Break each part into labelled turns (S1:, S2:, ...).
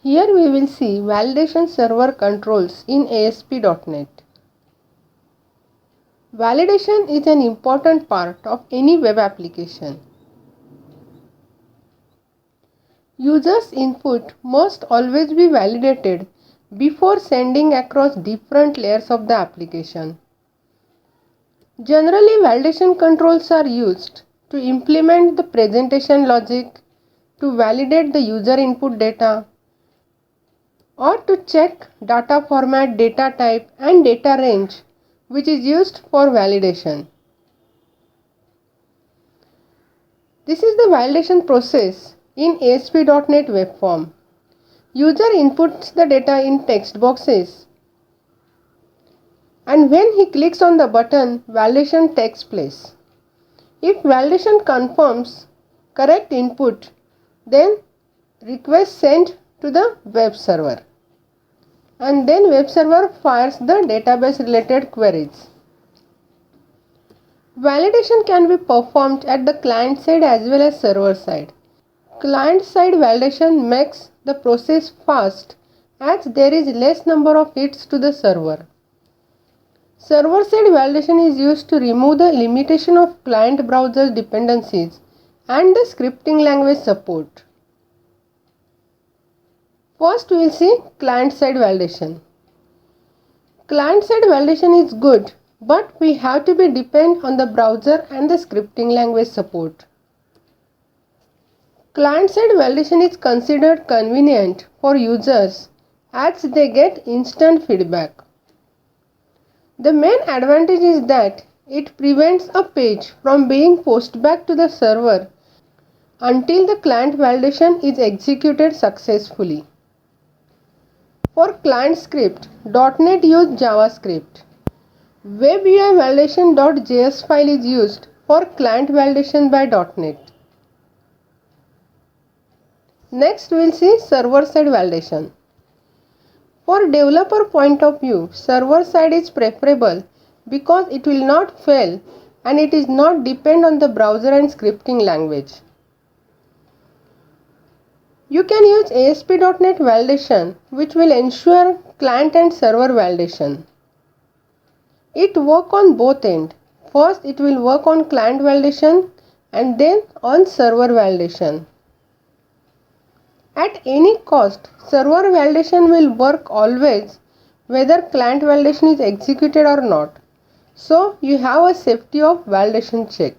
S1: Here we will see validation server controls in ASP.NET. Validation is an important part of any web application. Users' input must always be validated before sending across different layers of the application. Generally, validation controls are used to implement the presentation logic, to validate the user input data, or to check data format, data type, and data range, which is used for validation. This is the validation process in ASP.NET Web Form. User inputs the data in text boxes, and when he clicks on the button, validation takes place. If validation confirms correct input, then request sent to the web server, and then web server fires the database related queries. Validation can be performed at the client side as well as server side. Client side validation makes the process fast as there is less number of hits to the server. Server side validation is used to remove the limitation of client browser dependencies and the scripting language support. First we will see client side validation. Client side validation is good, but we have to be dependent on the browser and the scripting language support. Client side validation is considered convenient for users as they get instant feedback. The main advantage is that it prevents a page from being posted back to the server until the client validation is executed successfully. For client script, .NET uses JavaScript. WebUI validation.js file is used for client validation by .NET. Next we will see server side validation. For developer point of view, server side is preferable because it will not fail and it is not depend on the browser and scripting language. You can use ASP.NET validation, which will ensure client and server validation. It works on both ends. First it will work on client validation and then on server validation. At any cost, server validation will work always whether client validation is executed or not. So you have a safety of validation check.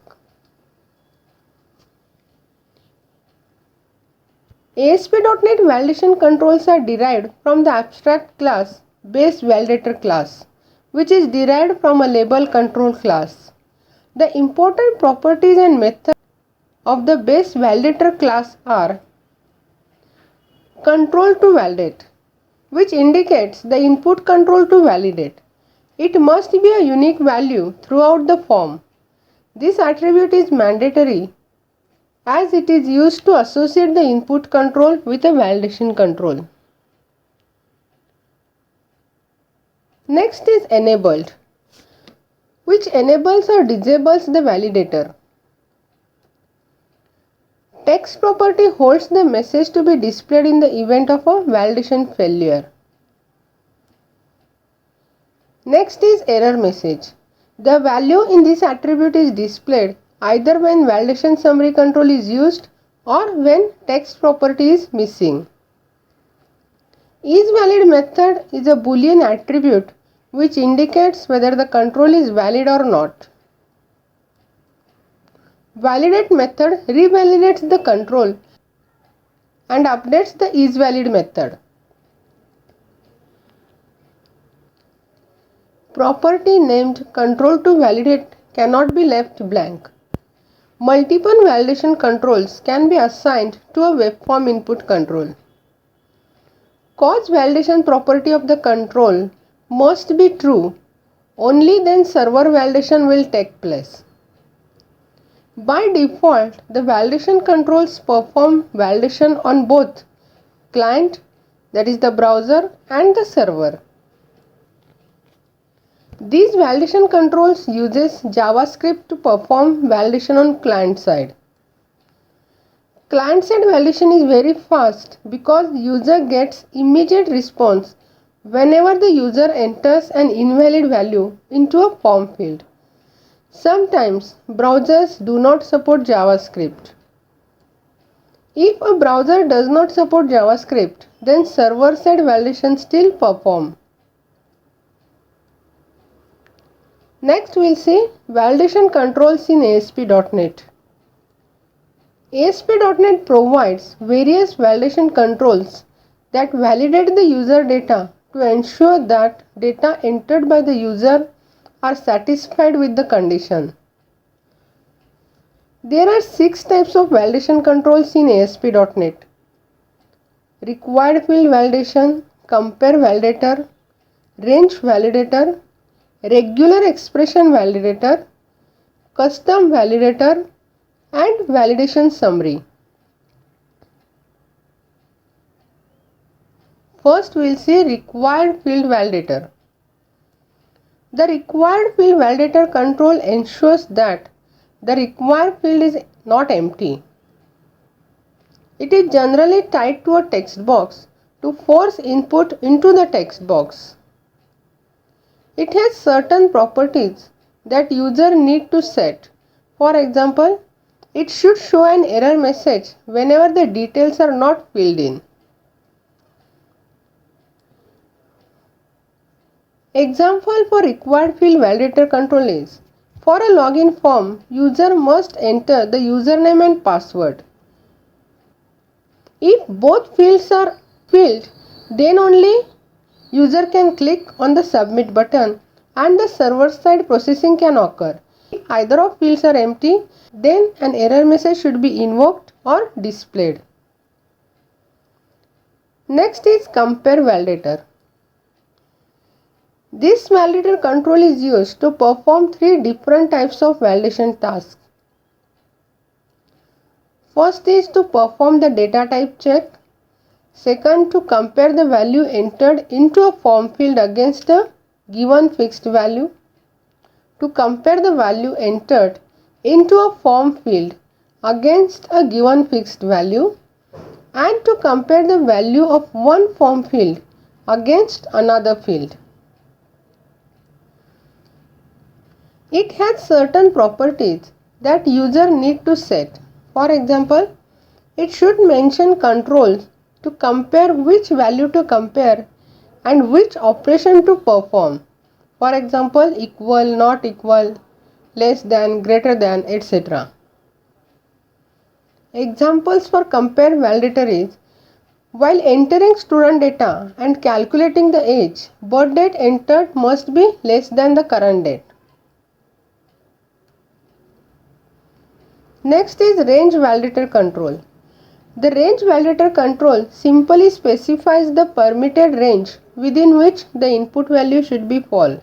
S1: ASP.NET validation controls are derived from the abstract class base validator class, which is derived from a label control class. The important properties and methods of the base validator class are control to validate, which indicates the input control to validate. It must be a unique value throughout the form. This attribute is mandatory as it is used to associate the input control with a validation control. Next is enabled, which enables or disables the validator. Text property holds the message to be displayed in the event of a validation failure. Next is error message. The value in this attribute is displayed either when validation summary control is used or when text property is missing. IsValid method is a Boolean attribute which indicates whether the control is valid or not. Validate method revalidates the control and updates the isValid method. Property named control to validate cannot be left blank. Multiple validation controls can be assigned to a web form input control. Cause validation property of the control must be true, only then server validation will take place. By default, the validation controls perform validation on both client, that is the browser, and the server. These validation controls uses JavaScript to perform validation on client side. Client-side validation is very fast because user gets immediate response whenever the user enters an invalid value into a form field. Sometimes browsers do not support JavaScript. If a browser does not support JavaScript, then server-side validation still perform. Next we'll see validation controls in ASP.NET. ASP.NET provides various validation controls that validate the user data to ensure that data entered by the user are satisfied with the condition. There are 6 types of validation controls in ASP.NET. Required field validation, compare validator, range validator, regular expression validator, custom validator, and validation summary. First we will see required field validator. The required field validator control ensures that the required field is not empty. It is generally tied to a text box to force input into the text box. It has certain properties that user need to set. For example, it should show an error message whenever the details are not filled in. Example for required field validator control is, for a login form, user must enter the username and password. If both fields are filled, then only user can click on the submit button and the server side processing can occur. If either of fields are empty, then an error message should be invoked or displayed. Next is compare validator. This validator control is used to perform 3 different types of validation tasks. First is to perform the data type check. Second, to compare the value entered into a form field against a given fixed value. To compare the value entered into a form field against a given fixed value. And to compare the value of one form field against another field. It has certain properties that user need to set. For example, it should mention controls to compare which value to compare and which operation to perform. For example, equal, not equal, less than, greater than, etc. Examples for compare validator is, while entering student data and calculating the age, birth date entered must be less than the current date. Next is range validator control. The range validator control simply specifies the permitted range within which the input value should be fall.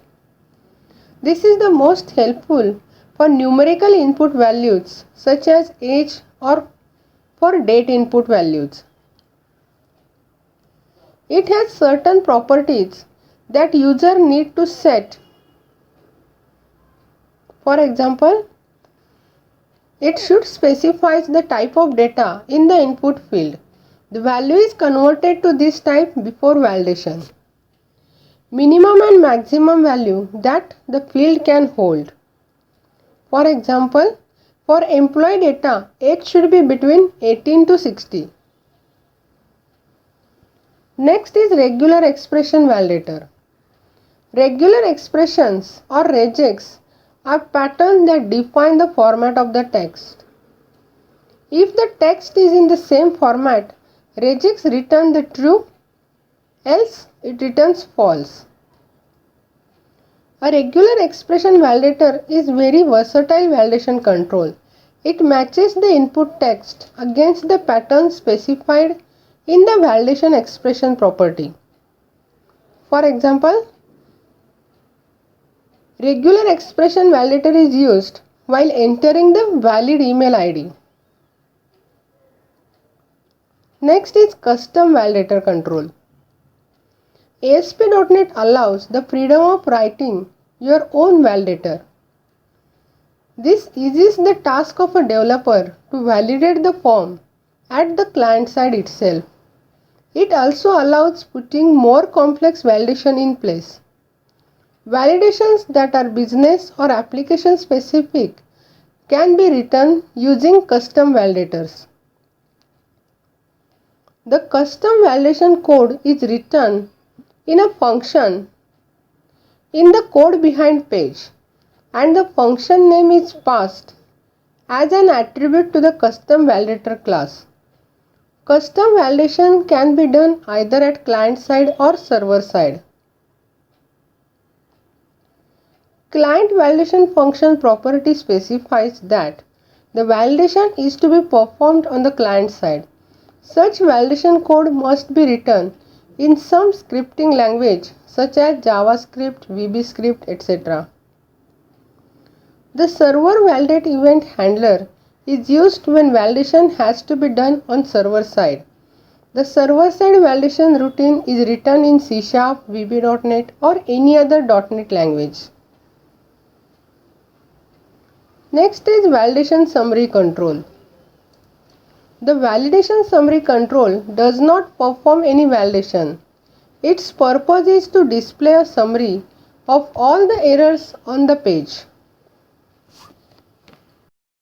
S1: This is the most helpful for numerical input values such as age or for date input values. It has certain properties that user need to set. For example, it should specify the type of data in the input field. The value is converted to this type before validation. Minimum and maximum value that the field can hold. For example, for employee data, age should be between 18 to 60. Next is regular expression validator. Regular expressions or regex are patterns that define the format of the text. If the text is in the same format, regex return the true, else it returns false. A regular expression validator is very versatile validation control. It matches the input text against the pattern specified in the validation expression property. For example, regular expression validator is used while entering the valid email ID. Next is custom validator control. ASP.NET allows the freedom of writing your own validator. This eases the task of a developer to validate the form at the client side itself. It also allows putting more complex validation in place. Validations that are business or application specific can be written using custom validators. The custom validation code is written in a function in the code behind page, and the function name is passed as an attribute to the custom validator class. Custom validation can be done either at client side or server side. Client validation function property specifies that the validation is to be performed on the client side. Such validation code must be written in some scripting language such as JavaScript, VBScript, etc. The server validate event handler is used when validation has to be done on server side. The server side validation routine is written in C#, VB.NET or any other .NET language. Next is validation summary control. The validation summary control does not perform any validation. Its purpose is to display a summary of all the errors on the page.